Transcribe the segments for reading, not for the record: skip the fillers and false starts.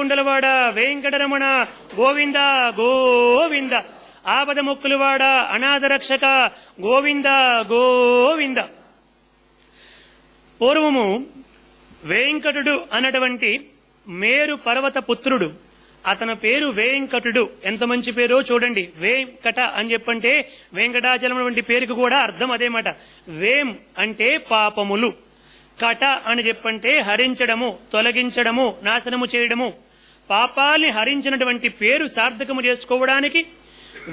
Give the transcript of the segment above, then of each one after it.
ఏడుకొండలవాడ వెంకటరమణ గోవింద గోవింద, ఆపద మొక్కులవాడ అనాథ రక్షక గోవింద గోవింద. పూర్వము వెంకటుడు అన్నటువంటి మేరు పర్వత పుత్రుడు, అతని పేరు వెంకటుడు. ఎంత మంచి పేరో చూడండి. వెంకట అని చెప్పంటే వెంకటాచలం వంటి పేరుకు కూడా అర్థం అదేమాట. వేం అంటే పాపములు, కట అని చెప్పంటే హరించడము, తొలగించడము, నాశనము చేయడము. పాపాల్ని హరించినటువంటి పేరు సార్థకము చేసుకోవడానికి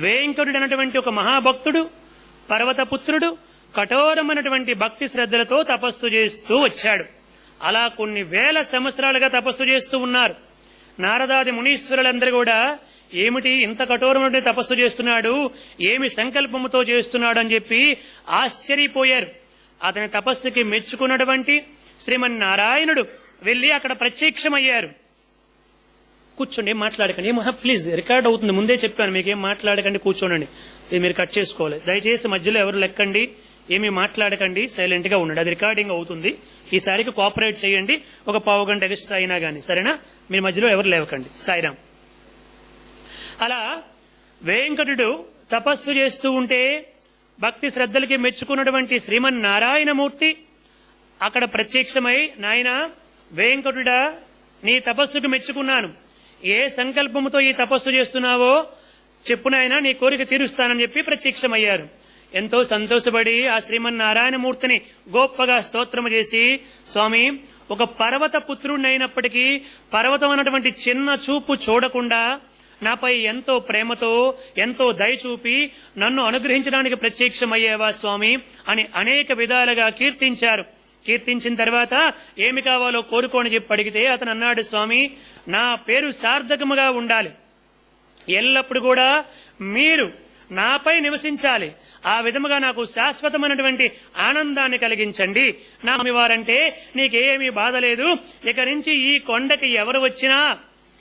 వెంకటుడు అన్నటువంటి ఒక మహాభక్తుడు, పర్వతపుత్రుడు కఠోరమైనటువంటి భక్తి శ్రద్ధలతో తపస్సు చేస్తూ వచ్చాడు. అలా కొన్ని వేల సంవత్సరాలుగా తపస్సు చేస్తూ ఉన్నారు. నారదాది మునీశ్వరులందరూ కూడా ఏమిటి ఇంత కఠోరమైన తపస్సు చేస్తున్నాడు, ఏమి సంకల్పముతో చేస్తున్నాడు అని చెప్పి ఆశ్చర్యపోయారు. అతని తపస్సుకి మెచ్చుకున్నటువంటి శ్రీమన్నారాయణుడు వెళ్లి అక్కడ ప్రత్యక్షమయ్యారు. కూర్చోండి, ఏం మాట్లాడకండి. ప్లీజ్, రికార్డ్ అవుతుంది, ముందే చెప్పాను మీకేం మాట్లాడకండి, కూర్చోండి. ఇది మీరు కట్ చేసుకోవాలి. దయచేసి మధ్యలో ఎవరు లెక్కండి, ఏమీ మాట్లాడకండి, సైలెంట్ గా ఉండండి. అది రికార్డింగ్ అవుతుంది. ఈసారికి కోఆపరేట్ చేయండి, ఒక పావు గంట ఎక్స్ట్రా అయినా గానీ, సరేనా? మీ మధ్యలో ఎవరు లేవకండి. సాయిరాం. అలా వెంకటుడు తపస్సు చేస్తూ ఉంటే భక్తి శ్రద్ధలకి మెచ్చుకున్నటువంటి శ్రీమన్నారాయణమూర్తి అక్కడ ప్రత్యక్షమై, నాయనా వెంకటుడా, నీ తపస్సుకు మెచ్చుకున్నాను. ఏ సంకల్పముతో ఈ తపస్సు చేస్తున్నావో చెప్పు నాయనా, నీ కోరిక తీరుస్తానని చెప్పి ప్రత్యక్షమయ్యారు. ఎంతో సంతోషపడి ఆ శ్రీమన్నారాయణమూర్తిని గొప్పగా స్తోత్రము చేసి, స్వామి, ఒక పర్వత పుత్రుడిని అయినప్పటికీ పర్వతం అన్నటువంటి చిన్న చూపు చూడకుండా నాపై ఎంతో ప్రేమతో ఎంతో దయ చూపి నన్ను అనుగ్రహించడానికి ప్రత్యక్షమయ్యేవా స్వామి అని అనేక విధాలుగా కీర్తించారు. కీర్తించిన తర్వాత ఏమి కావాలో కోరుకోని చెప్పి అడిగితే అతను అన్నాడు, స్వామి, నా పేరు సార్థకముగా ఉండాలి, ఎల్లప్పుడు కూడా మీరు నాపై నివసించాలి, ఆ విధముగా నాకు శాశ్వతమైనటువంటి ఆనందాన్ని కలిగించండి. నా వారంటే నీకేమీ బాధ లేదు, ఇక నుంచి ఈ కొండకి ఎవరు వచ్చినా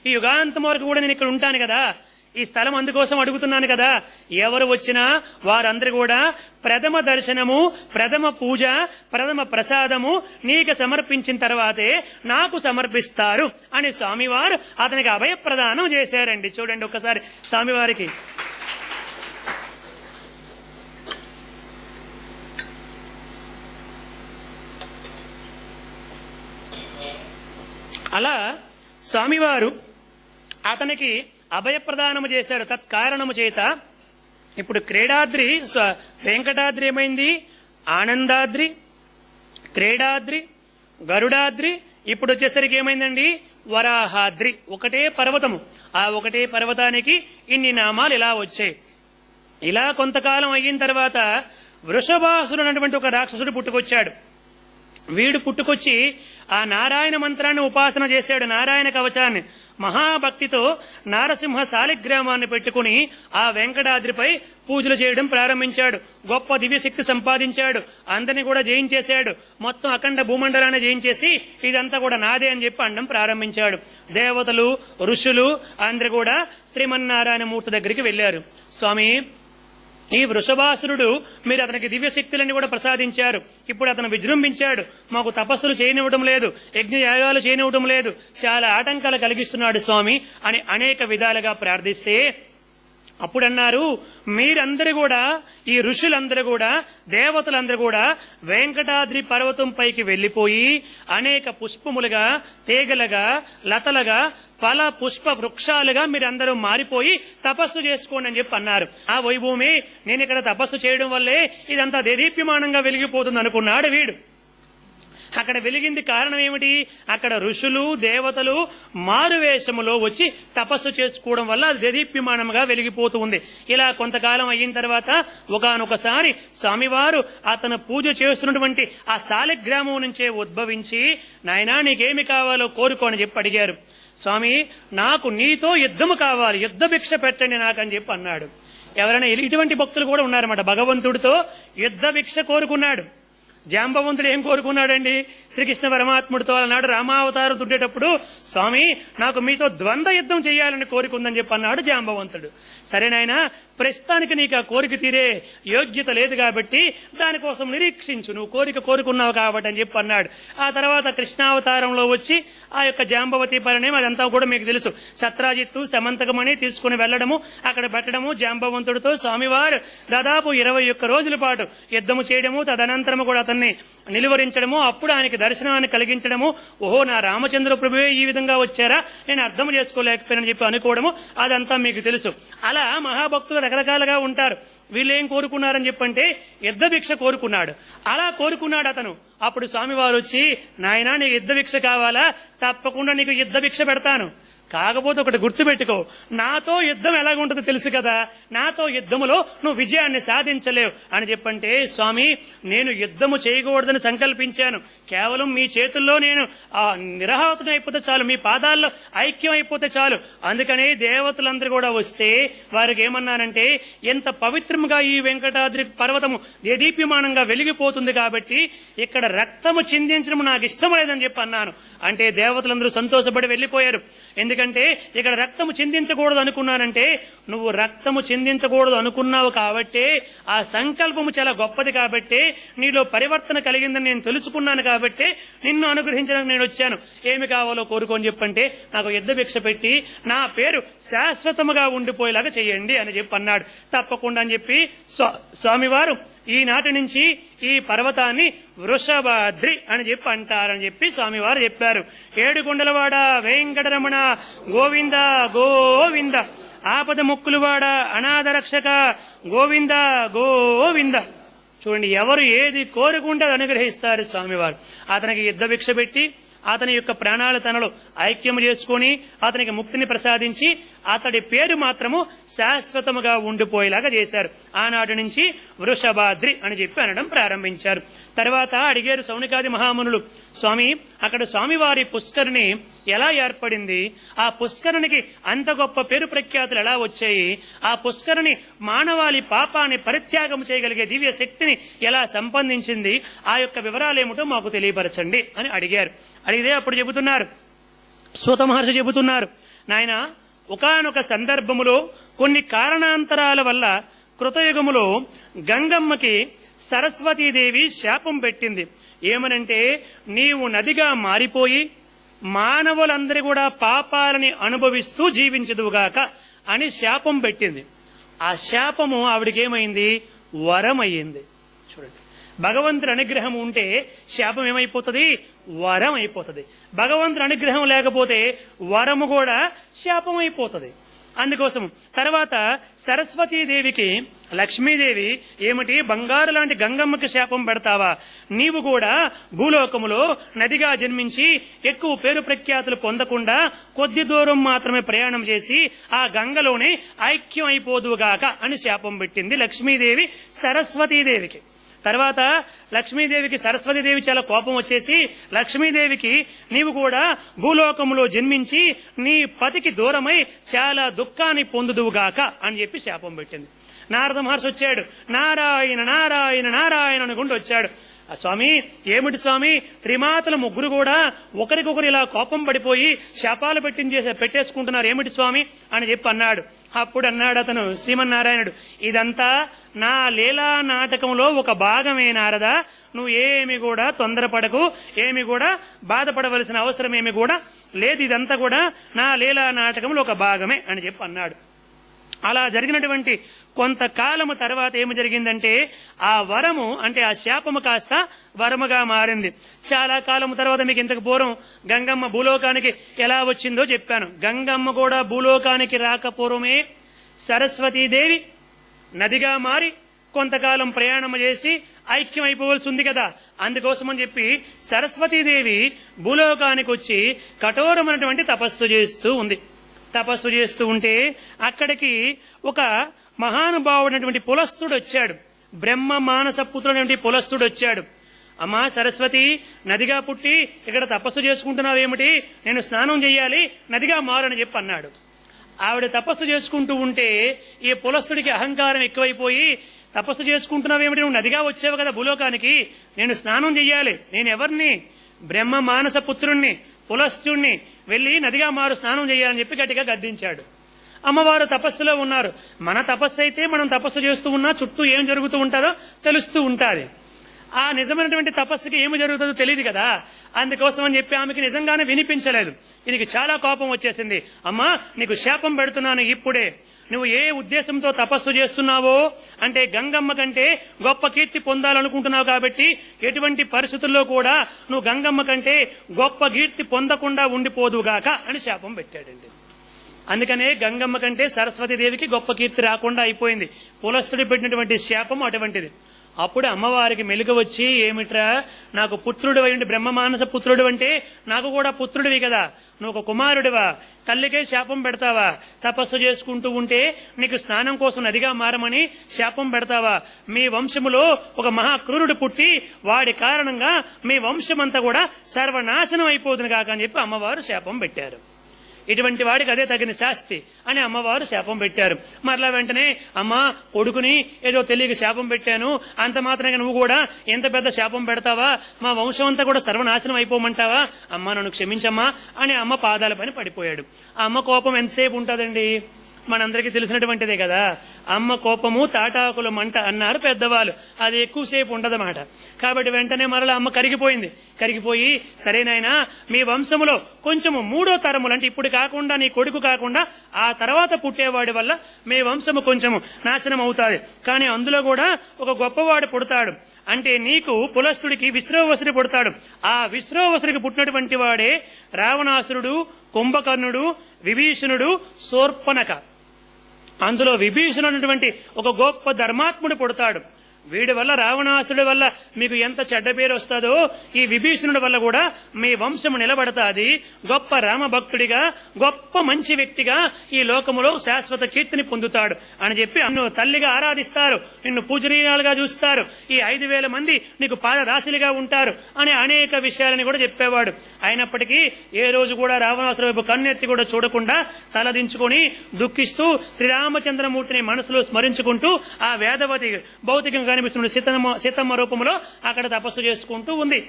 ఈ యుగాంతం వరకు కూడా నేను ఇక్కడ ఉంటాను కదా, ఈ స్థలం అందుకోసం అడుగుతున్నాను కదా, ఎవరు వచ్చినా వారందరూ కూడా ప్రథమ దర్శనము, ప్రథమ పూజ, ప్రథమ ప్రసాదము నీకు సమర్పించిన తర్వాతే నాకు సమర్పిస్తారు అని స్వామివారు అతనికి అభయప్రదానం చేశారండి. చూడండి ఒక్కసారి స్వామివారికి. అలా స్వామివారు అతనికి అభయప్రదానము చేశారు. తత్కారణము చేత ఇప్పుడు క్రీడాద్రి, వెంకటాద్రి ఏమైంది, ఆనందాద్రి, క్రీడాద్రి, గరుడాద్రి, ఇప్పుడు వచ్చేసరికి ఏమైందండి, వరాహాద్రి. ఒకటే పర్వతము. ఆ ఒకటే పర్వతానికి ఇన్ని నామాలు ఇలా వచ్చాయి. ఇలా కొంతకాలం అయిన తర్వాత వృషభాసుడు అన్నటువంటి ఒక రాక్షసుడు పుట్టుకొచ్చాడు. వీడు పుట్టుకొచ్చి ఆ నారాయణ మంత్రాన్ని ఉపాసన చేశాడు, నారాయణ కవచాన్ని. మహాభక్తితో నారసింహ శాలిగ్రామాన్ని పెట్టుకుని ఆ వెంకటాద్రిపై పూజలు చేయడం ప్రారంభించాడు. గొప్ప దివ్యశక్తి సంపాదించాడు. అందరినీ కూడా జయించేశాడు. మొత్తం అఖండ భూమండలాన్ని జయించేసి ఇదంతా కూడా నాదే అని చెప్పి అనడం ప్రారంభించాడు. దేవతలు, ఋషులు అందరూ కూడా శ్రీమన్నారాయణమూర్తి దగ్గరికి వెళ్లారు. స్వామి, ఈ వృషభాసురుడు మీరు అతనికి దివ్యశక్తులన్నీ కూడా ప్రసాదించారు, ఇప్పుడు అతను విజృంభించాడు, మాకు తపస్సులు చేయనివ్వడం లేదు, యజ్ఞయాగాలు చేయనివ్వడం లేదు, చాలా ఆటంకాలు కలిగిస్తున్నాడు స్వామి అని అనేక విధాలుగా ప్రార్థిస్తే అప్పుడన్నారు, మీరందరూ కూడా, ఈ ఋషులందరూ కూడా, దేవతలందరూ కూడా వెంకటాద్రి పర్వతం పైకి వెళ్లిపోయి అనేక పుష్పములుగా, తీగలుగా, లతలుగా, ఫల పుష్ప వృక్షాలుగా మీరందరూ మారిపోయి తపస్సు చేసుకోండి అని చెప్పి అన్నారు. ఆ వైభూమి, నేను ఇక్కడ తపస్సు చేయడం వల్లే ఇదంతా దేదీప్యమానంగా వెలిగిపోతుంది అనుకున్నాడు వీడు. అక్కడ వెలిగింది కారణం ఏమిటి, అక్కడ ఋషులు, దేవతలు మారువేషములో వచ్చి తపస్సు చేసుకోవడం వల్ల దేదీప్యమానంగా వెలిగిపోతూ ఉంది. ఇలా కొంతకాలం అయిన తర్వాత ఒకానొకసారి స్వామివారు అతను పూజ చేస్తున్నటువంటి ఆ శాలిగ్రామం నుంచే ఉద్భవించి, నాయనా నీకేమి కావాలో కోరుకోని చెప్పి అడిగారు. స్వామి, నాకు నీతో యుద్ధము కావాలి, యుద్ధ భిక్ష పెట్టండి నాకని చెప్పి అన్నాడు. ఎవరైనా ఇటువంటి భక్తులు కూడా ఉన్నారన్నమాట. భగవంతుడితో యుద్ధ భిక్ష కోరుకున్నాడు. జాంబవంతుడు ఏం కోరుకున్నాడండి, శ్రీకృష్ణ పరమాత్ముడితో అన్నాడు రామావతారం తుండేటప్పుడు, స్వామి నాకు మీతో ద్వంద్వ యుద్ధం చేయాలని కోరుకుందని చెప్పి అన్నాడు జాంబవంతుడు. సరేనాయనా ప్రస్తుతానికి నీకు ఆ కోరిక తీరే యోగ్యత లేదు కాబట్టి దానికోసం నిరీక్షించు, నువ్వు కోరిక కోరుకున్నావు కాబట్టి అని చెప్పి అన్నాడు. ఆ తర్వాత కృష్ణావతారంలో వచ్చి ఆ యొక్క జాంబవతి పరిణయం అదంతా కూడా మీకు తెలుసు. సత్రాజిత్తు సమంతకమని తీసుకుని వెళ్లడము, అక్కడ పెట్టడము, జాంబవంతుడితో స్వామివారు దాదాపు 21 రోజుల పాటు యుద్ధము చేయడము, తదనంతరము కూడా అతన్ని నిలువరించడము, అప్పుడు ఆయనకి దర్శనాన్ని కలిగించడము. ఓహో, నా రామచంద్ర ప్రభువే ఈ విధంగా వచ్చారా, నేను అర్థం చేసుకోలేకపోయానని చెప్పి అనుకోవడము, అదంతా మీకు తెలుసు. అలా మహాభక్తులు రకరకాలుగా ఉంటారు. వీళ్ళేం కోరుకున్నారని చెప్పంటే యుద్ధ భిక్ష కోరుకున్నాడు. అలా కోరుకున్నాడు అతను. అప్పుడు స్వామివారు వచ్చి, నాయనా నీకు యుద్ధ భిక్ష కావాలా, తప్పకుండా నీకు యుద్ధ భిక్ష పెడతాను. కాకపోతే ఒకటి గుర్తుపెట్టుకో, నాతో యుద్ధం ఎలాగుంటుందో తెలుసు కదా, నాతో యుద్ధములో నువ్వు విజయాన్ని సాధించలేవు అని చెప్పంటే, స్వామి నేను యుద్ధము చేయకూడదని సంకల్పించాను, కేవలం మీ చేతుల్లో నేను నిరహాతుని అయిపోతే చాలు, మీ పాదాల్లో ఐక్యం అయిపోతే చాలు. అందుకని దేవతలందరూ కూడా వస్తే వారికి ఏమన్నానంటే, ఎంత పవిత్రముగా ఈ వెంకటాద్రి పర్వతము దేదీప్యమానంగా వెలిగిపోతుంది కాబట్టి ఇక్కడ రక్తము చిందించడం నాకు ఇష్టం లేదని చెప్పి అన్నాను. అంటే దేవతలందరూ సంతోషపడి వెళ్లిపోయారు. ఎందుకంటే ఇక్కడ రక్తము చిందించకూడదు అనుకున్నానంటే, నువ్వు రక్తము చిందించకూడదు అనుకున్నావు కాబట్టి, ఆ సంకల్పము చాలా గొప్పది కాబట్టి, నీలో పరివర్తన కలిగిందని నేను తెలుసుకున్నాను కాబట్టి నిన్ను అనుగ్రహించడానికి నేను వచ్చాను. ఏమి కావాలో కోరుకొని చెప్పంటే, నాకు యుద్ధ భిక్ష పెట్టి నా పేరు శాశ్వతముగా ఉండిపోయేలాగా చేయండి అని చెప్పి అన్నాడు. తప్పకుండా అని చెప్పి స్వామివారు ఈనాటి నుంచి ఈ పర్వతాన్ని వృషభాద్రి అని చెప్పి అంటారని చెప్పి స్వామివారు చెప్పారు. ఏడుకొండలవాడ వెంకటరమణ గోవింద గోవింద, ఆపద ముక్కులవాడ అనాథ రక్షక గోవింద గోవింద. చూడండి, ఎవరు ఏది కోరుకుంటే అది అనుగ్రహిస్తారు స్వామివారు. అతనికి యుద్ధ భిక్ష పెట్టి అతని యొక్క ప్రాణాలు తనలో ఐక్యం చేసుకుని అతనికి ముక్తిని ప్రసాదించి అతడి పేరు మాత్రము శాశ్వతముగా ఉండిపోయేలాగా చేశారు. ఆనాటి నుంచి వృషభాద్రి అని చెప్పి అనడం ప్రారంభించారు. తర్వాత అడిగారు సౌనికాది మహామునులు, స్వామి అక్కడ స్వామివారి పుష్కరిణి ఎలా ఏర్పడింది, ఆ పుష్కరునికి అంత గొప్ప పేరు ప్రఖ్యాతులు ఎలా వచ్చాయి, ఆ పుష్కరిణి మానవాళి పాపాన్ని పరిత్యాగం చేయగలిగే దివ్య శక్తిని ఎలా సంపాదించింది, ఆ యొక్క వివరాలేమిటో మాకు తెలియపరచండి అని అడిగారు. అడిగితే అప్పుడు చెబుతున్నారు, సూత మహర్షి చెబుతున్నారు, నాయన ఒకానొక సందర్భములో కొన్ని కారణాంతరాల వల్ల కృతయుగములో గంగమ్మకి సరస్వతీదేవి శాపం పెట్టింది. ఏమనంటే, నీవు నదిగా మారిపోయి మానవులందరి కూడా పాపాలని అనుభవిస్తూ జీవించదువుగాక అని శాపం పెట్టింది. ఆ శాపము ఆవిడకేమైంది, వరం అయ్యింది. చూడండి, భగవంతుడి అనుగ్రహం ఉంటే శాపం ఏమైపోతుంది, వరం అయిపోతుంది. భగవంతుడి అనుగ్రహం లేకపోతే వరము కూడా శాపం అయిపోతుంది. అందుకోసం తర్వాత సరస్వతీదేవికి లక్ష్మీదేవి ఏమిటి, బంగారు లాంటి గంగమ్మకి శాపం పెడతావా, నీవు కూడా భూలోకములో నదిగా జన్మించి ఎక్కువ పేరు ప్రఖ్యాతులు పొందకుండా కొద్ది దూరం మాత్రమే ప్రయాణం చేసి ఆ గంగలోనే ఐక్యం అయిపోదువుగాక అని శాపం పెట్టింది లక్ష్మీదేవి సరస్వతీదేవికి. తర్వాత లక్ష్మీదేవికి సరస్వతీదేవి చాలా కోపం వచ్చేసి, లక్ష్మీదేవికి నీవు కూడా భూలోకంలో జన్మించి నీ పతికి దూరమై చాలా దుఃఖాన్ని పొందుదువుగాక అని చెప్పి శాపం పెట్టింది. నారద మహర్షి వచ్చాడు, నారాయణ నారాయణ నారాయణ అనుకుంటూ వచ్చాడు. స్వామి ఏమిటి స్వామి, త్రిమాతలు ముగ్గురు కూడా ఒకరికొకరు ఇలా కోపం పడిపోయి శాపాలు పెట్టేసుకుంటున్నారు, ఏమిటి స్వామి అని చెప్పి అన్నాడు. అప్పుడు అన్నాడు అతను శ్రీమన్నారాయణుడు, ఇదంతా నా లీలా నాటకంలో ఒక భాగమే నారదా, నువ్వు ఏమి కూడా తొందరపడకు, ఏమి కూడా బాధపడవలసిన అవసరం ఏమి కూడా లేదు, ఇదంతా కూడా నా లీలా నాటకంలో ఒక భాగమే అని చెప్పి అన్నాడు. అలా జరిగినటువంటి కొంతకాలము తర్వాత ఏమి జరిగిందంటే, ఆ వరము అంటే ఆ శాపము కాస్త వరముగా మారింది. చాలా కాలం తర్వాత మీకు ఇంతకు పూర్వం గంగమ్మ భూలోకానికి ఎలా వచ్చిందో చెప్పాను. గంగమ్మ కూడా భూలోకానికి రాకపూర్వమే సరస్వతీదేవి నదిగా మారి కొంతకాలం ప్రయాణం చేసి ఐక్యం అయిపోవలసి ఉంది కదా, అందుకోసమని చెప్పి సరస్వతీదేవి భూలోకానికి వచ్చి కఠోరమైనటువంటి తపస్సు చేస్తూ ఉంది. తపస్సు చేస్తూ ఉంటే అక్కడికి ఒక మహానుభావుడైనటువంటి పులస్తుడు వచ్చాడు. బ్రహ్మ మానస పుత్రుడైనటువంటి పులస్తుడు వచ్చాడు. అమ్మా సరస్వతి, నదిగా పుట్టి ఇక్కడ తపస్సు చేసుకుంటున్నావేమిటి, నేను స్నానం చెయ్యాలి, నదిగా మారని చెప్పి అన్నాడు. ఆవిడ తపస్సు చేసుకుంటూ ఉంటే ఈ పులస్తుడికి అహంకారం ఎక్కువైపోయి, తపస్సు చేసుకుంటున్నావేమిటి, నువ్వు నదిగా వచ్చావు కదా భూలోకానికి, నేను స్నానం చెయ్యాలి, నేను ఎవరిని, బ్రహ్మ మానస పుత్రుణ్ణి, పులస్తుణ్ణి, వెళ్లి నదిగా మారు స్నానం చేయాలని చెప్పి గట్టిగా గద్దించాడు. అమ్మవారు తపస్సులో ఉన్నారు. మన తపస్సు అయితే మనం తపస్సు చేస్తూ ఉన్నా చుట్టూ ఏం జరుగుతూ ఉంటుందో తెలుస్తూ ఉంటుంది. ఆ నిజమైనటువంటి తపస్సుకి ఏమి జరుగుతుందో తెలియదు కదా. అందుకోసం అని చెప్పి ఆమెకి నిజంగానే వినిపించలేదు. ఇది చాలా కోపం వచ్చేసింది. అమ్మా, నీకు శాపం పెడుతున్నాను ఇప్పుడే. నువ్వు ఏ ఉద్దేశంతో తపస్సు చేస్తున్నావో అంటే గంగమ్మ కంటే గొప్ప కీర్తి పొందాలనుకుంటున్నావు కాబట్టి ఎటువంటి పరిస్థితుల్లో కూడా నువ్వు గంగమ్మ కంటే గొప్ప కీర్తి పొందకుండా ఉండిపోదుగాక అని శాపం పెట్టాడండి. అందుకనే గంగమ్మ కంటే సరస్వతీదేవికి గొప్ప కీర్తి రాకుండా అయిపోయింది. పులస్తుడి పెట్టినటువంటి శాపం అటువంటిది. అప్పుడు అమ్మవారికి మెలుగు వచ్చి, ఏమిట్రా, నాకు పుత్రుడు అయ్యండి, బ్రహ్మమానస పుత్రుడు అంటే నాకు కూడా పుత్రుడివి కదా, నువ్వు ఒక కుమారుడివా, తల్లికే శాపం పెడతావా? తపస్సు చేసుకుంటూ ఉంటే నీకు స్నానం కోసం నదిగా మారమని శాపం పెడతావా? మీ వంశములో ఒక మహాక్రూరుడు పుట్టి వాడి కారణంగా మీ వంశమంతా కూడా సర్వనాశనం అయిపోతుంది కాక అని చెప్పి అమ్మవారు శాపం పెట్టారు. ఇటువంటి వాడికి అదే తగిన శాస్తి అని అమ్మవారు శాపం పెట్టారు. మరలా వెంటనే, అమ్మా, కొడుకుని ఏదో తెలియక శాపం పెట్టాను, అంత మాత్రంగా నువ్వు కూడా ఎంత పెద్ద శాపం పెడతావా? మా వంశం అంతా కూడా సర్వనాశనం అయిపోమంటావా? అమ్మా, నన్ను క్షమించమ్మా అని అమ్మ పాదాల పైన పడిపోయాడు. ఆ అమ్మ కోపం ఎంతసేపు ఉంటుందండి? మనందరికీ తెలిసినటువంటిదే కదా. అమ్మ కోపము తాటాకుల మంట అన్నారు పెద్దవాళ్ళు. అది ఎక్కువసేపు ఉండదన్నమాట. కాబట్టి వెంటనే మరలా అమ్మ కరిగిపోయింది. కరిగిపోయి, సరేనాయనా, మీ వంశములో కొంచెము 3వ తరములు అంటే ఇప్పుడు కాకుండా, నీ కొడుకు కాకుండా ఆ తర్వాత పుట్టేవాడి వల్ల మీ వంశము కొంచెము నాశనం అవుతాది. కానీ అందులో కూడా ఒక గొప్పవాడు పుడతాడు. అంటే నీకు పులస్తుడికి విశ్రవసుడు పుడతాడు. ఆ విశ్రవసుడికి పుట్టినటువంటి వాడే రావణాసురుడు, కుంభకర్ణుడు, విభీషణుడు, శూర్పణఖ. అందులో విభీషణుడు ఒక గొప్ప ధర్మాత్ముడు పుడతాడు. వీడి వల్ల, రావణాసుడి వల్ల మీకు ఎంత చెడ్డ పేరు వస్తుందో ఈ విభీషణుడి వల్ల కూడా మీ వంశము నిలబడతాది. గొప్ప రామభక్తుడిగా, గొప్ప మంచి వ్యక్తిగా ఈ లోకములో శాశ్వత కీర్తిని పొందుతాడు అని చెప్పి నిన్ను తల్లిగా ఆరాధిస్తారు, నిన్ను పూజనీయాలుగా చూస్తారు, ఈ 5,000 మంది నీకు పాదదాసులుగా ఉంటారు అని అనేక విషయాలని కూడా చెప్పేవాడు. అయినప్పటికీ ఏ రోజు కూడా రావణాసుడి వైపు కన్నెత్తి కూడా చూడకుండా తలదించుకొని దుఃఖిస్తూ శ్రీరామచంద్రమూర్తిని మనసులో స్మరించుకుంటూ ఆ వేదవతి భౌతికంగా కనిపిస్తున్న సీతమ్మ రూపంలో అక్కడ తపస్సు చేసుకుంటూ ఉంది.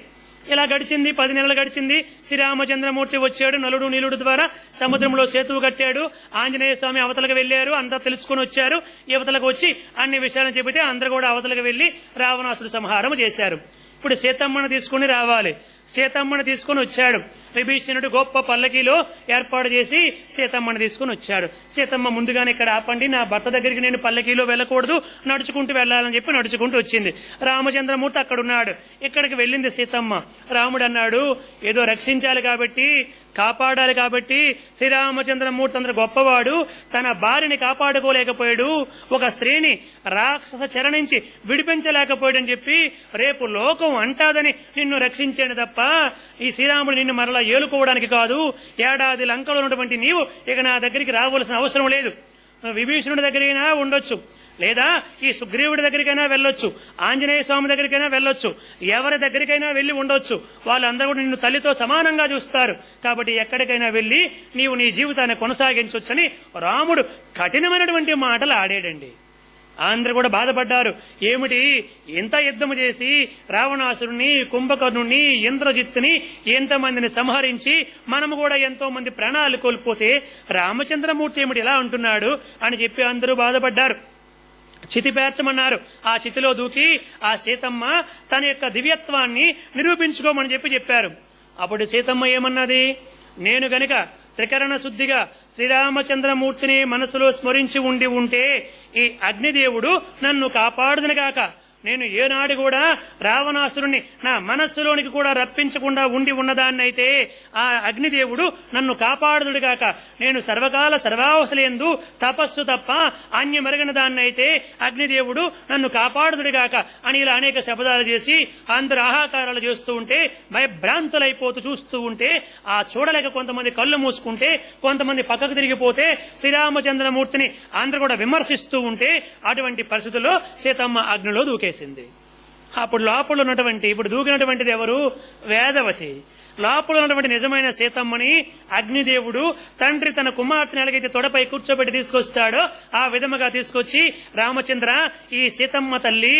ఇలా గడిచింది 10 నెలలు గడిచింది. శ్రీరామచంద్రమూర్తి వచ్చాడు, నలుడు నీలుడు ద్వారా సముద్రంలో సేతువు కట్టాడు. ఆంజనేయ స్వామి అవతలకు వెళ్లారు, అంతా తెలుసుకుని వచ్చారు. యువతలకు వచ్చి అన్ని విషయాలను చెబితే అందరూ కూడా అవతలకు వెళ్లి రావణాసుడు సంహారం చేశారు. ఇప్పుడు సీతమ్మను తీసుకుని రావాలి. సీతమ్మను తీసుకుని వచ్చాడు. విభీషణుడు గొప్ప పల్లకీలో ఏర్పాటు చేసి సీతమ్మను తీసుకుని వచ్చాడు. సీతమ్మ ముందుగానే, ఇక్కడ ఆపండి, నా భర్త దగ్గరికి నేను పల్లకీలో వెళ్ళకూడదు, నడుచుకుంటూ వెళ్లాలని చెప్పి నడుచుకుంటూ వచ్చింది. రామచంద్రమూర్తి అక్కడున్నాడు. ఇక్కడికి వెళ్ళింది సీతమ్మ. రాముడు అన్నాడు, ఏదో రక్షించాలి కాబట్టి, కాపాడాలి కాబట్టి శ్రీరామచంద్రమూర్తి అందరూ గొప్పవాడు, తన భార్యని కాపాడుకోలేకపోయాడు, ఒక స్త్రీని రాక్షస చెర నుంచి విడిపించలేకపోయాడని చెప్పి రేపు లోకం అంటాదని నిన్ను రక్షించాడు తప్ప ఈ శ్రీరాముడు నిన్ను మరలా ఏలుకోవడానికి కాదు. ఏడాది లంకలో ఉన్నటువంటి నీవు ఇక నా దగ్గరికి రావాల్సిన అవసరం లేదు. విభీషణుడి దగ్గరైనా ఉండొచ్చు, లేదా ఈ సుగ్రీవుడి దగ్గరికైనా వెళ్ళొచ్చు, ఆంజనేయ స్వామి దగ్గరికైనా వెళ్ళొచ్చు, ఎవరి దగ్గరికైనా వెళ్లి ఉండొచ్చు. వాళ్ళందరూ కూడా నిన్ను తల్లితో సమానంగా చూస్తారు. కాబట్టి ఎక్కడికైనా వెళ్లి నీవు నీ జీవితాన్ని కొనసాగించవచ్చని రాముడు కఠినమైనటువంటి మాటలు ఆడాడండి. అందరూ కూడా బాధపడ్డారు. ఏమిటి, ఇంత యుద్ధము చేసి రావణాసురుణ్ణి, కుంభకర్ణుణ్ణి, ఇంద్రజిత్తుని ఎంతమందిని సంహరించి మనము కూడా ఎంతో మంది ప్రాణాలు కోల్పోతే రామచంద్రమూర్తి ఏమిటి ఇలా అంటున్నాడు అని చెప్పి అందరూ బాధపడ్డారు. చితి పేర్చమన్నారు. ఆ చితిలో దూకి ఆ సీతమ్మ తన యొక్క దివ్యత్వాన్ని నిరూపించుకోమని చెప్పారు. అప్పుడు సీతమ్మ ఏమన్నది, నేను గనుక త్రికరణ శుద్ధిగా శ్రీరామచంద్రమూర్తిని మనసులో స్మరించి ఉంటే ఈ అగ్నిదేవుడు నన్ను కాపాడుదునుగాక. నేను ఏనాడు కూడా రావణాసురుణ్ణి నా మనస్సులోనికి కూడా రప్పించకుండా ఉన్నదాన్నైతే ఆ అగ్నిదేవుడు నన్ను కాపాడుదుడుగాక. నేను సర్వకాల సర్వావసలందు తపస్సు తప్ప అన్యమెరగని దాన్నైతే అగ్నిదేవుడు నన్ను కాపాడుదుడుగాక అని ఇలా అనేక శబ్దాలు చేసి అందరు ఆహాకారాలు చేస్తూ ఉంటే భయభ్రాంతులైపోతూ చూస్తూ ఉంటే ఆ చూడలేక కొంతమంది కళ్ళు మూసుకుంటే, కొంతమంది పక్కకు తిరిగిపోతే శ్రీరామచంద్రమూర్తిని అందరూ కూడా విమర్శిస్తూ ఉంటే అటువంటి పరిస్థితుల్లో సీతమ్మ అగ్నిలో దూకేసింది. అప్పుడు లోపల ఉన్నటువంటి, ఇప్పుడు దూకినటువంటిది ఎవరు? వేదవతి. లోపల ఉన్నటువంటి నిజమైన సీతమ్మని అగ్నిదేవుడు తండ్రి తన కుమార్తెను ఎలాగైతే తొడపై కూర్చోబెట్టి తీసుకొస్తాడో ఆ విధముగా తీసుకొచ్చి, రామచంద్ర, ఈ సీతమ్మ తల్లి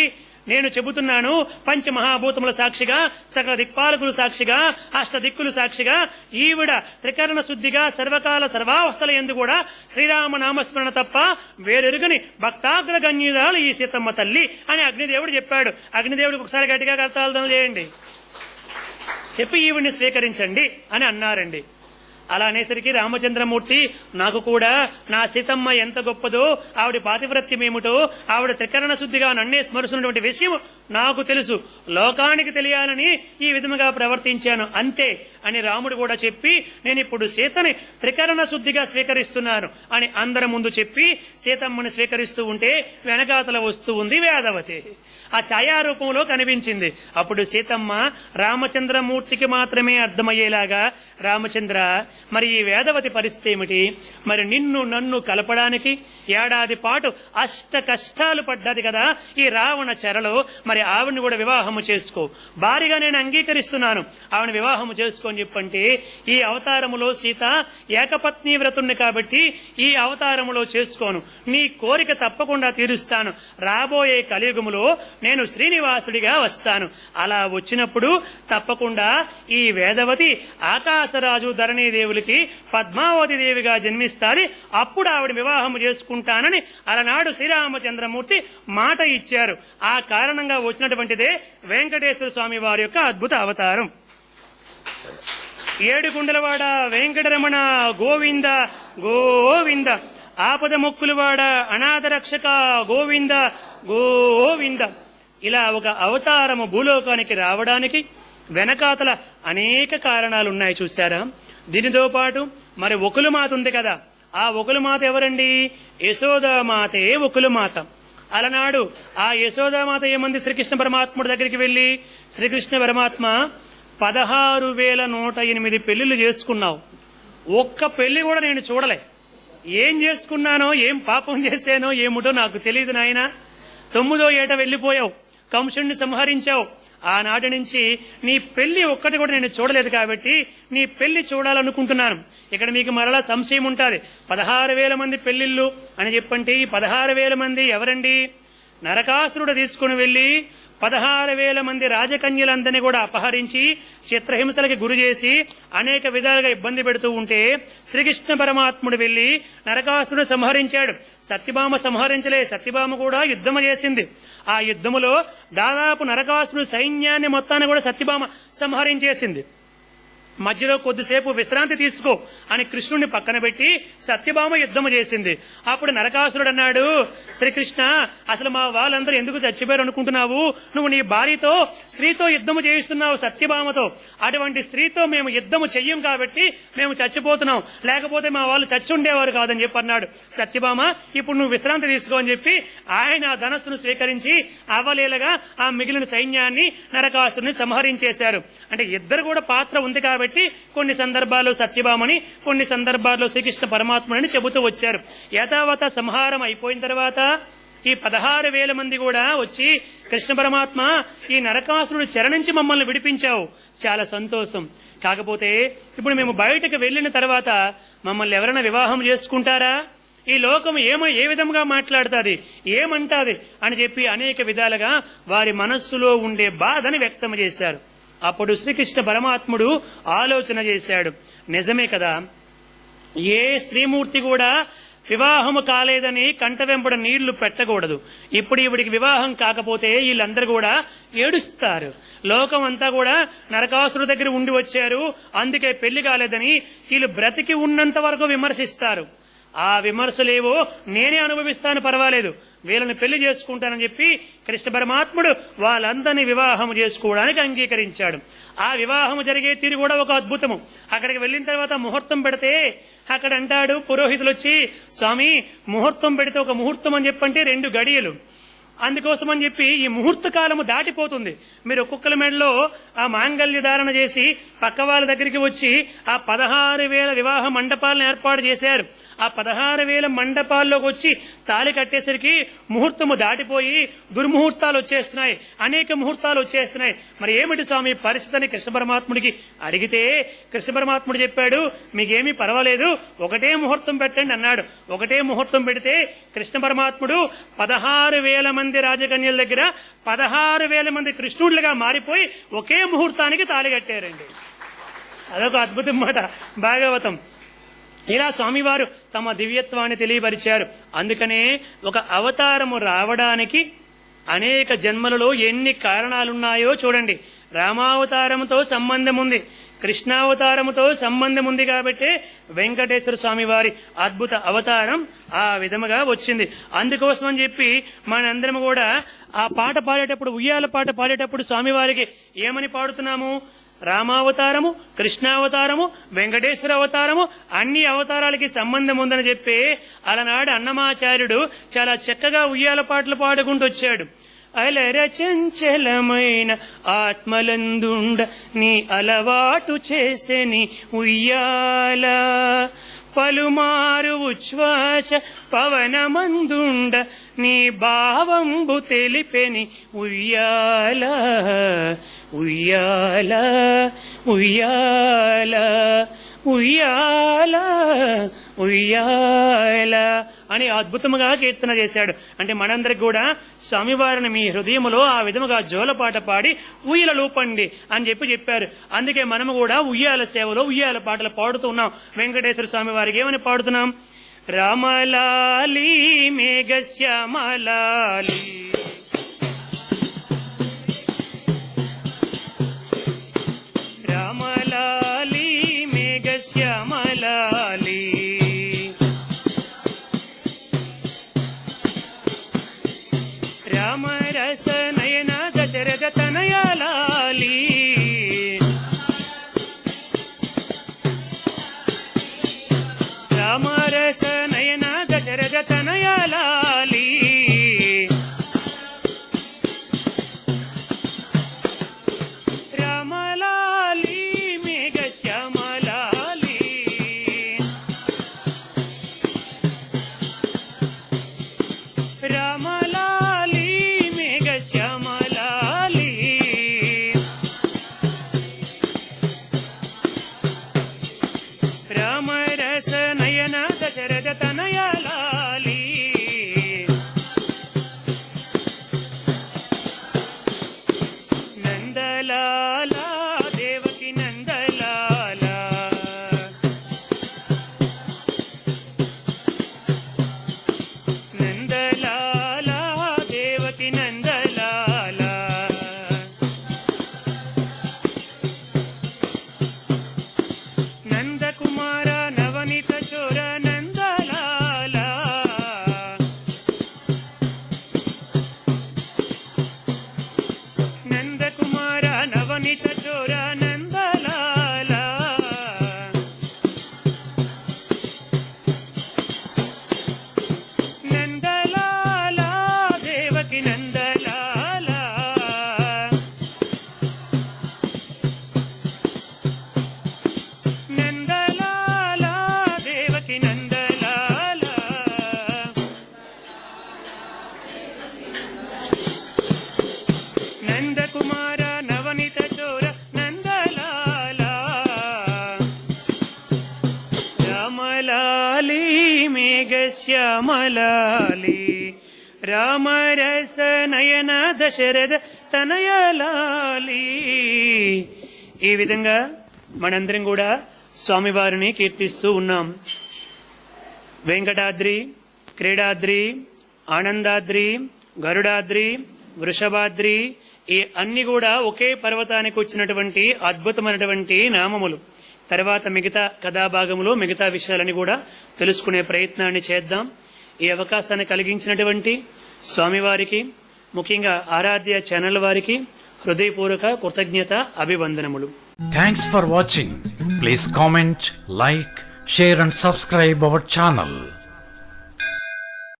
నేను చెబుతున్నాను, పంచమహాభూతముల సాక్షిగా, సకల దిక్పాలకులు సాక్షిగా, అష్టదిక్కులు సాక్షిగా, ఈవిడ త్రికరణ శుద్ధిగా సర్వకాల సర్వావస్థల యందు కూడా శ్రీరామ నామస్మరణ తప్ప వేరెరుగని భక్తాగ్రగణ్యురాలు ఈ సీతమ్మ తల్లి అని అగ్నిదేవుడు చెప్పాడు. అగ్నిదేవుడికి ఒకసారి గట్టిగా కర్తార్థన చేయండి, చెప్పి ఈవిడ్ని స్వీకరించండి అని అన్నారండి. అలా అనేసరికి రామచంద్రమూర్తి, నాకు కూడా నా సీతమ్మ ఎంత గొప్పదో, ఆవిడ పాతివ్రత్యం ఏమిటో, ఆవిడ త్రికరణ శుద్ధిగా నన్నే స్మరుస్తున్నటువంటి విషయం నాకు తెలుసు, లోకానికి తెలియాలని ఈ విధముగా ప్రవర్తించాను అంతే అని రాముడు కూడా చెప్పి, నేను ఇప్పుడు సీతని త్రికరణ శుద్ధిగా స్వీకరిస్తున్నాను అని అందరి ముందు చెప్పి సీతమ్మని స్వీకరిస్తూ ఉంటే వెనకాతల వస్తూ ఉంది వేదవతి. ఆ ఛాయారూపంలో కనిపించింది. అప్పుడు సీతమ్మ రామచంద్రమూర్తికి మాత్రమే అర్థమయ్యేలాగా, రామచంద్ర, మరి ఈ వేదవతి పరిస్థితి ఏమిటి? మరి నిన్ను నన్ను కలపడానికి ఏడాది పాటు అష్ట కష్టాలు పడ్డది కదా ఈ రావణ చెరలో, మరి ఆవిడని కూడా వివాహము చేసుకో, భారీగా నేను అంగీకరిస్తున్నాను, ఆవిడ వివాహము చేసుకో అని చెప్పంటే, ఈ అవతారములో సీత ఏకపత్ని వ్రతుణ్ణి కాబట్టి ఈ అవతారములో చేసుకోను, నీ కోరిక తప్పకుండా తీరుస్తాను, రాబోయే కలియుగములో నేను శ్రీనివాసుడిగా వస్తాను, అలా వచ్చినప్పుడు తప్పకుండా ఈ వేదవతి ఆకాశరాజు ధరణీదేవులకి పద్మావతి దేవిగా జన్మిస్తాది, అప్పుడు ఆవిడ వివాహం చేసుకుంటానని అలనాడు శ్రీరామచంద్రమూర్తి మాట ఇచ్చారు. ఆ కారణంగా వచ్చినటువంటిదే వెంకటేశ్వర స్వామి వారి యొక్క అద్భుత అవతారం. ఏడుగుండలవాడ వెంకటరమణ గోవింద గోవింద, ఆపద మొక్కులవాడ అనాథ రక్షక గోవింద గోవింద. ఇలా ఒక అవతారము భూలోకానికి రావడానికి వెనకాతల అనేక కారణాలున్నాయి, చూశారా? దీనితో పాటు మరి ఒకులమాత ఉంది కదా, ఆ ఒకులమాత ఎవరండి? యశోదామాతే ఒకులమాత. అలనాడు ఆ యశోదామాత ఏమంది శ్రీకృష్ణ పరమాత్ముడి దగ్గరికి వెళ్లి, శ్రీకృష్ణ పరమాత్మ 16,108 పెళ్లిళ్లు చేసుకున్నావు, ఒక్క పెళ్లి కూడా నేను చూడలే, ఏం చేసుకున్నానో, ఏం పాపం చేశానో ఏమిటో నాకు తెలియదు నాయన. 9వ ఏట వెళ్లిపోయావు, కంసుణ్ణి సంహరించావు, ఆనాటి నుంచి నీ పెళ్లి ఒక్కటి కూడా నేను చూడలేదు కాబట్టి నీ పెళ్లి చూడాలనుకుంటున్నాను. ఇక్కడ మీకు మరలా సంశయం ఉంటుంది, 16,000 మంది పెళ్లిళ్ళు అని చెప్పంటే ఈ 16,000 మంది ఎవరండి? నరకాసురుడు తీసుకుని వెళ్లి 16,000 మంది రాజకన్యలందరినీ కూడా అపహరించి చిత్రహింసలకి గురి చేసి అనేక విధాలుగా ఇబ్బంది పెడుతూ ఉంటే శ్రీకృష్ణ పరమాత్ముడు వెళ్లి నరకాసురుడు సంహరించాడు. సత్యభామ సంహరించలే, సత్యభామ కూడా యుద్ధము చేసింది. ఆ యుద్ధములో దాదాపు నరకాసురుడు సైన్యాన్ని మొత్తాన్ని కూడా సత్యభామ సంహరించేసింది. మధ్యలో కొద్దిసేపు విశ్రాంతి తీసుకో అని కృష్ణుడిని పక్కన పెట్టి సత్యభామ యుద్ధము చేసింది. అప్పుడు నరకాసురుడు అన్నాడు, శ్రీకృష్ణ, అసలు మా వాళ్ళందరూ ఎందుకు చచ్చిపోయారు అనుకుంటున్నావు? నువ్వు నీ భార్యతో స్త్రీతో యుద్ధము చేయిస్తున్నావు, సత్యభామతో. అటువంటి స్త్రీతో మేము యుద్ధము చెయ్యం కాబట్టి మేము చచ్చిపోతున్నాం, లేకపోతే మా వాళ్ళు చచ్చి ఉండేవారు కాదని చెప్పి అన్నాడు. సత్యభామ, ఇప్పుడు నువ్వు విశ్రాంతి తీసుకో అని చెప్పి ఆయన ఆ ధనస్సును స్వీకరించి అవలీలగా ఆ మిగిలిన సైన్యాన్ని నరకాసురుని సంహరించేశారు. అంటే ఇద్దరు కూడా పాత్ర ఉంది కాబట్టి కొన్ని సందర్భాల్లో సత్యభామని, కొన్ని సందర్భాల్లో శ్రీకృష్ణ పరమాత్మని చెబుతూ వచ్చారు. యథావత సంహారం అయిపోయిన తర్వాత ఈ 16,000 మంది కూడా వచ్చి, కృష్ణ పరమాత్మ, ఈ నరకాసురుడు చెర నుంచి మమ్మల్ని విడిపించావు, చాలా సంతోషం. కాకపోతే ఇప్పుడు మేము బయటకు వెళ్లిన తర్వాత మమ్మల్ని ఎవరైనా వివాహం చేసుకుంటారా? ఈ లోకం ఏ విధంగా మాట్లాడుతుంది, ఏమంటాది అని చెప్పి అనేక విధాలుగా వారి మనస్సులో ఉండే బాధని వ్యక్తం చేశారు. అప్పుడు శ్రీకృష్ణ పరమాత్ముడు ఆలోచన చేశాడు, నిజమే కదా, ఏ స్త్రీమూర్తి కూడా వివాహము కాలేదని కంట వెంబడ నీళ్లు పెట్టకూడదు. ఇప్పుడు ఈవిడికి వివాహం కాకపోతే వీళ్ళందరూ కూడా ఏడుస్తారు. లోకం అంతా కూడా నరకాసురుడి దగ్గర ఉండి వచ్చారు, అందుకే పెళ్లి కాలేదని వీళ్ళు బ్రతికి ఉన్నంత వరకు విమర్శిస్తారు. ఆ విమర్శలేవో నేనే అనుభవిస్తాను, పర్వాలేదు, వీళ్ళని పెళ్లి చేసుకుంటానని చెప్పి కృష్ణ పరమాత్ముడు వాళ్ళందరినీ వివాహం చేసుకోవడానికి అంగీకరించాడు. ఆ వివాహం జరిగే తీరు కూడా ఒక అద్భుతము. అక్కడికి వెళ్లిన తర్వాత ముహూర్తం పెడితే అక్కడ అంటాడు పురోహితులు వచ్చి, స్వామి, ముహూర్తం పెడితే ఒక ముహూర్తం అని చెప్పంటే 2 గడియలు, అందుకోసం అని చెప్పి ఈ ముహూర్త కాలము దాటిపోతుంది. మీరు ఒక్కొక్కల మెడలో ఆ మాంగల్య ధారణ చేసి పక్క వాళ్ళ దగ్గరికి వచ్చి ఆ 16,000 వివాహ మండపాలను ఏర్పాటు చేశారు. ఆ 16,000 మండపాల్లోకి వచ్చి తాళి కట్టేసరికి ముహూర్తము దాటిపోయి దుర్ముహూర్తాలు వచ్చేస్తున్నాయి, అనేక ముహూర్తాలు వచ్చేస్తున్నాయి. మరి ఏమిటి స్వామి పరిస్థితి అని కృష్ణ పరమాత్ముడికి అడిగితే కృష్ణ పరమాత్ముడు చెప్పాడు, మీకేమీ పర్వాలేదు, ఒకటే ముహూర్తం పెట్టండి అన్నాడు. ఒకటే ముహూర్తం పెడితే కృష్ణ పరమాత్ముడు 16,000 మంది మంది రాజకన్యల దగ్గర 16,000 మంది కృష్ణుడులుగా మారిపోయి ఒకే ముహూర్తానికి తాళి కట్టారండి. అదొక అద్భుతం మాట భాగవతం. ఇలా స్వామివారు తమ దివ్యత్వాన్ని తెలియపరిచారు. అందుకనే ఒక అవతారము రావడానికి అనేక జన్మలలో ఎన్ని కారణాలున్నాయో చూడండి. రామావతారముతో సంబంధం ఉంది, కృష్ణావతారముతో సంబంధం ఉంది. కాబట్టి వెంకటేశ్వర స్వామి వారి అద్భుత అవతారం ఆ విధముగా వచ్చింది. అందుకోసం అని చెప్పి మనందరం కూడా ఆ పాట పాడేటప్పుడు, ఉయ్యాల పాట పాడేటప్పుడు స్వామివారికి ఏమని పాడుతున్నాము? రామావతారము, కృష్ణావతారము, వెంకటేశ్వర అవతారము, అన్ని అవతారాలకి సంబంధం ఉందని చెప్పి అలనాడు అన్నమాచార్యుడు చాలా చక్కగా ఉయ్యాల పాటలు పాడుకుంటూ వచ్చాడు. అలర చంచలమైన ఆత్మలందుండ నీ అలవాటు చేసెని ఉయ్యాల, పలుమారు ఉచ్ఛ్వాస పవనమందుండ నీ భావంబు తెలిపెని ఉయ్యాల, ఉయ్యాల ఉయ్యాల ఉయ్యాల ఉయ్యాల అని అద్భుతముగా కీర్తన చేశాడు. అంటే మనందరికి కూడా స్వామివారిని మీ హృదయములో ఆ విధముగా జోలపాట పాడి ఉయ్యల లూపండి అని చెప్పారు. అందుకే మనము కూడా ఉయ్యాల సేవలో ఉయ్యాల పాటలు పాడుతూ ఉన్నాం. వెంకటేశ్వర స్వామి వారికి ఏమని పాడుతున్నాం? రామలాలి మేఘశ్యామలాలి, రామలాలి మేఘశ్యామలాలి, రామరస నయన దశరథ తనయాలాలి, రామరస నయన దశరథ తనయాలాలి, రామలాలి మేఘశ్యామలాలి, రామలాలి మేఘశ్యామలాలి, రామరస నయన దశరథ తనయాలాలి, నందలాల దేవకి నందలాల, నందలాల దేవకి నందలాల, నందకుమార నవనీత చోర నందలాల, నందకుమార నవనీత చోర నందలాల, నందలాల దేవకి నందలాల, నందలాల దేవకి నందలాల, నందకుమార నవనీత చోర నందలాల, రామలాలి మేఘశ్యామలాలి, రామరస నయన దశరథ తనయలాలి. ఈ విధంగా మనందరం కూడా స్వామివారిని కీర్తిస్తూ ఉన్నాం. వెంకటాద్రి, క్రీడాద్రి, ఆనందాద్రి, గరుడాద్రి, వృషభాద్రి, ఈ అన్ని కూడా ఒకే పర్వతానికి వచ్చినటువంటి అద్భుతమైనటువంటి నామములు. తర్వాత మిగతా కథాభాగములో మిగతా విషయాలని కూడా తెలుసుకునే ప్రయత్నాన్ని చేద్దాం. ఈ అవకాశాన్ని కలిగించినటువంటి స్వామివారికి, ముఖ్యంగా ఆరాధ్య ఛానల్ వారికి హృదయపూర్వక కృతజ్ఞత, అభివందనములు. Thanks for watching. Please comment, like, share and subscribe our channel.